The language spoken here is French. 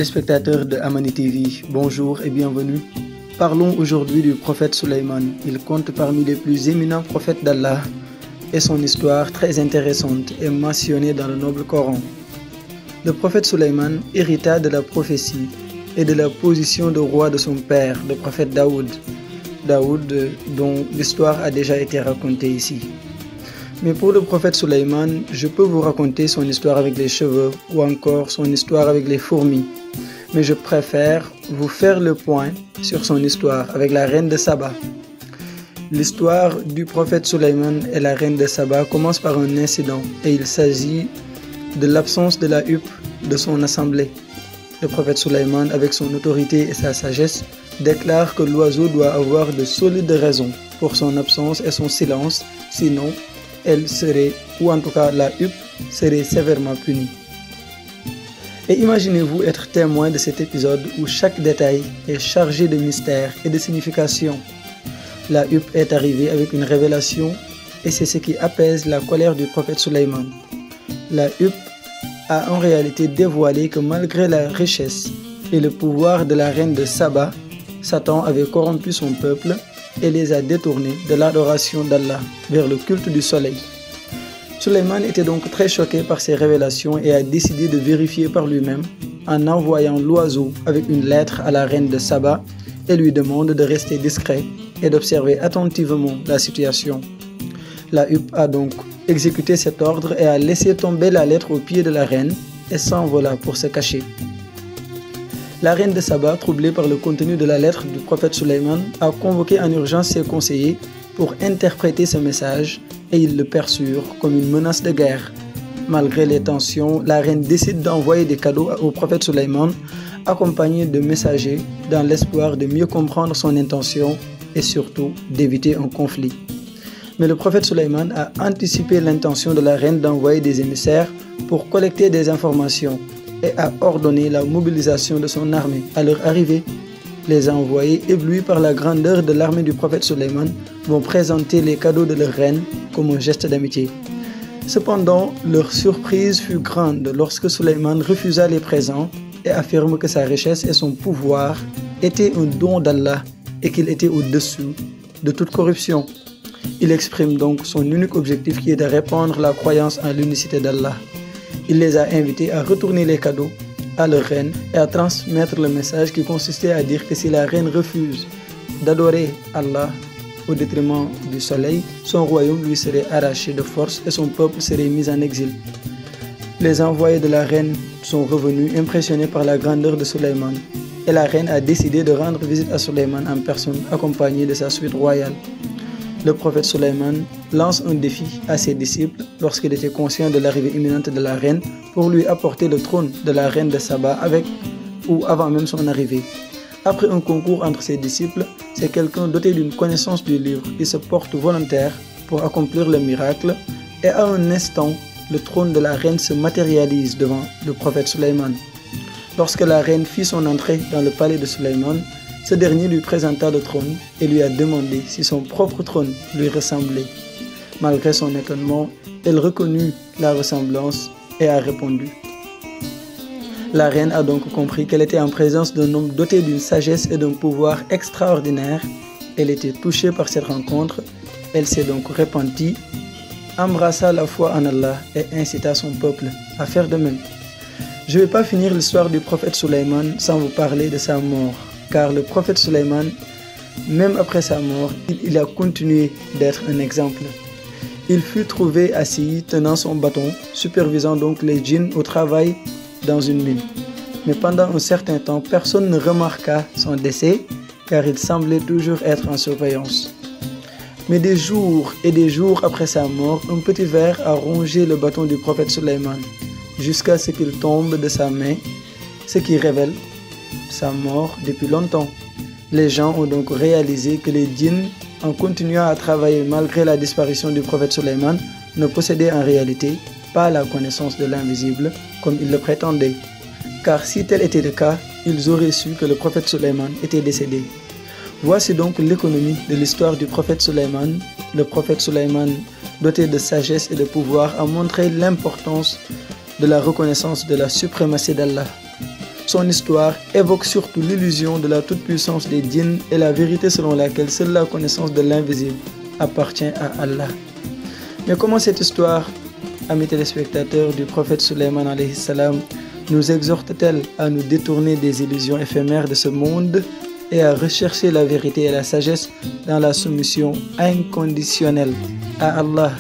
téléspectateurs de Amani TV, bonjour et bienvenue. Parlons aujourd'hui du prophète Sulayman. Il compte parmi les plus éminents prophètes d'Allah et son histoire très intéressante est mentionnée dans le noble Coran. Le prophète Sulayman hérita de la prophétie et de la position de roi de son père, le prophète Daoud. Daoud dont l'histoire a déjà été racontée ici. Mais pour le prophète Sulayman, je peux vous raconter son histoire avec les cheveux ou encore son histoire avec les fourmis. Mais je préfère vous faire le point sur son histoire avec la reine de Saba. L'histoire du prophète Sulayman et la reine de Saba commence par un incident et il s'agit de l'absence de la huppe de son assemblée. Le prophète Sulayman, avec son autorité et sa sagesse, déclare que l'oiseau doit avoir de solides raisons pour son absence et son silence, sinon elle serait, ou en tout cas la huppe, serait sévèrement punie. Et imaginez-vous être témoin de cet épisode où chaque détail est chargé de mystère et de signification. La huppe est arrivée avec une révélation et c'est ce qui apaise la colère du prophète Sulayman. La huppe a en réalité dévoilé que malgré la richesse et le pouvoir de la reine de Saba, Satan avait corrompu son peuple et les a détournés de l'adoration d'Allah vers le culte du soleil. Sulayman était donc très choqué par ces révélations et a décidé de vérifier par lui-même en envoyant l'oiseau avec une lettre à la reine de Saba et lui demande de rester discret et d'observer attentivement la situation. La huppe a donc exécuté cet ordre et a laissé tomber la lettre aux pieds de la reine et s'envola pour se cacher. La reine de Saba, troublée par le contenu de la lettre du prophète Sulayman, a convoqué en urgence ses conseillers pour interpréter ce message et ils le perçurent comme une menace de guerre. Malgré les tensions, la reine décide d'envoyer des cadeaux au prophète Sulayman, accompagné de messagers dans l'espoir de mieux comprendre son intention et surtout d'éviter un conflit. Mais le prophète Sulayman a anticipé l'intention de la reine d'envoyer des émissaires pour collecter des informations et a ordonné la mobilisation de son armée. À leur arrivée, les envoyés, éblouis par la grandeur de l'armée du prophète Sulayman, vont présenter les cadeaux de leur reine comme un geste d'amitié. Cependant, leur surprise fut grande lorsque Sulayman refusa les présents et affirme que sa richesse et son pouvoir étaient un don d'Allah et qu'il était au-dessus de toute corruption. Il exprime donc son unique objectif qui est de répandre la croyance en l'unicité d'Allah. Il les a invités à retourner les cadeaux à leur reine et à transmettre le message qui consistait à dire que si la reine refuse d'adorer Allah au détriment du soleil, son royaume lui serait arraché de force et son peuple serait mis en exil. Les envoyés de la reine sont revenus impressionnés par la grandeur de Sulayman et la reine a décidé de rendre visite à Sulayman en personne accompagné de sa suite royale. Le prophète Sulayman lance un défi à ses disciples lorsqu'il était conscient de l'arrivée imminente de la reine pour lui apporter le trône de la reine de Saba avec ou avant même son arrivée. Après un concours entre ses disciples, c'est quelqu'un doté d'une connaissance du livre qui se porte volontaire pour accomplir le miracle et à un instant, le trône de la reine se matérialise devant le prophète Sulayman. Lorsque la reine fit son entrée dans le palais de Sulayman, ce dernier lui présenta le trône et lui a demandé si son propre trône lui ressemblait. Malgré son étonnement, elle reconnut la ressemblance et a répondu. La reine a donc compris qu'elle était en présence d'un homme doté d'une sagesse et d'un pouvoir extraordinaire. Elle était touchée par cette rencontre. Elle s'est donc repentie, embrassa la foi en Allah et incita son peuple à faire de même. Je ne vais pas finir l'histoire du prophète Sulayman sans vous parler de sa mort. Car le prophète Sulayman, même après sa mort, il a continué d'être un exemple. Il fut trouvé assis, tenant son bâton, supervisant donc les djinns au travail dans une mine. Mais pendant un certain temps, personne ne remarqua son décès, car il semblait toujours être en surveillance. Mais des jours et des jours après sa mort, un petit ver a rongé le bâton du prophète Sulayman, jusqu'à ce qu'il tombe de sa main, ce qui révèle sa mort depuis longtemps. Les gens ont donc réalisé que les djinns, en continuant à travailler malgré la disparition du prophète Sulayman, ne possédaient en réalité pas la connaissance de l'invisible comme ils le prétendaient. Car si tel était le cas, ils auraient su que le prophète Sulayman était décédé. Voici donc l'économie de l'histoire du prophète Sulayman. Le prophète Sulayman, doté de sagesse et de pouvoir, a montré l'importance de la reconnaissance de la suprématie d'Allah. Son histoire évoque surtout l'illusion de la toute-puissance des djinns et la vérité selon laquelle seule la connaissance de l'invisible appartient à Allah. Mais comment cette histoire, amis téléspectateurs, du prophète Sulayman alayhi salam, nous exhorte-t-elle à nous détourner des illusions éphémères de ce monde et à rechercher la vérité et la sagesse dans la soumission inconditionnelle à Allah